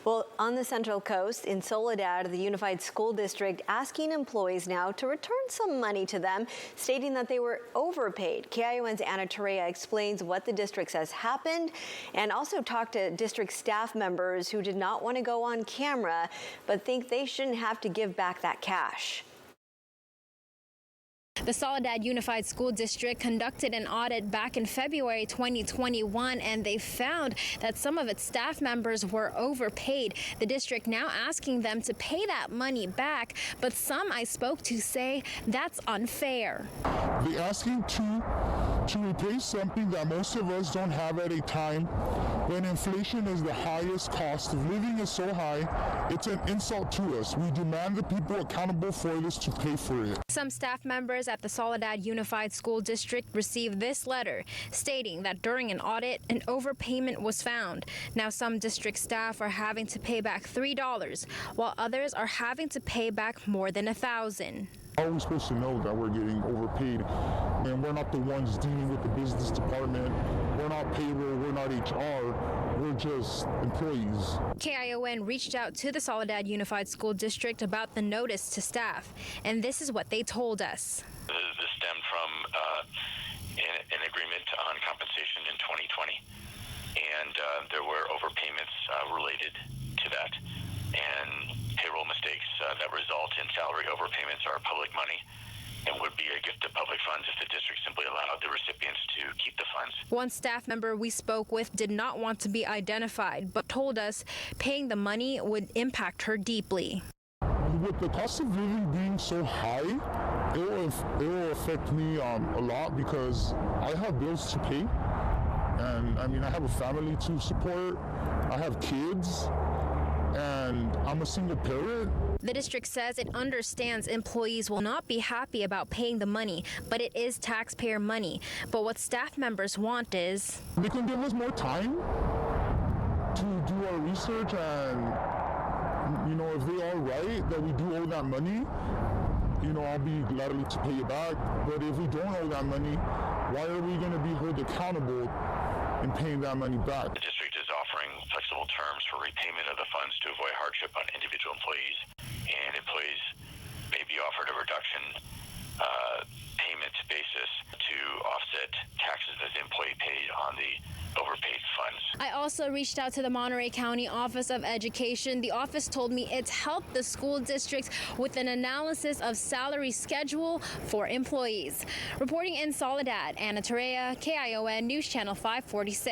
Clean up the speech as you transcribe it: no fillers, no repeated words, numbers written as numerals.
Well, on the Central Coast in Soledad, the Unified School District asking employees now to return some money to them, stating that they were overpaid. KION's Anna Torrea explains what the district says happened and also talked to district staff members who did not want to go on camera but think they shouldn't have to give back that cash. The Soledad Unified School District conducted an audit back in February 2021, and they found that some of its staff members were overpaid. The district now asking them to pay that money back, but some I spoke to say that's unfair. They're asking to replace something that most of us don't have at a time when inflation is the highest, cost of living is so high. It's an insult to us. We demand the people accountable for this to pay for it. Some staff members at the Soledad Unified School District received this letter stating that during an audit, an overpayment was found. Now some district staff are having to pay back $3, while others are having to pay back more than $1,000. How are we supposed to know that we're getting overpaid when we're not the ones dealing with the business department? We're not payroll, we're not HR, we're just employees. KION reached out to the Soledad Unified School District about the notice to staff, and this is what they told us. This stemmed from an agreement on compensation in 2020, and there were overpayments related to that. And payroll mistakes that result in salary overpayments are public money and would be a gift to public funds if the district simply allowed the recipients to keep the funds. One staff member we spoke with did not want to be identified, but told us paying the money would impact her deeply. With the cost of living being so high, it will affect me a lot because I have bills to pay. And I mean, I have a family to support, I have kids, and I'm a single parent. The district says it understands employees will not be happy about paying the money, but it is taxpayer money. But what staff members want is they can give us more time to do our research, and you know, if they are right that we do owe that money, you know, I'll be gladly to pay it back. But if we don't owe that money, why are we going to be held accountable in paying that money back? The district is offering flexible terms for repayment of the funds to avoid hardship on individual employees, and employees may be offered a reduction payment basis to offset taxes that the employee paid on the overpaid funds. I also reached out to the Monterey County Office of Education. The office told me it's helped the school districts with an analysis of salary schedule for employees. Reporting in Soledad, Anna Torrea, KION News Channel 546.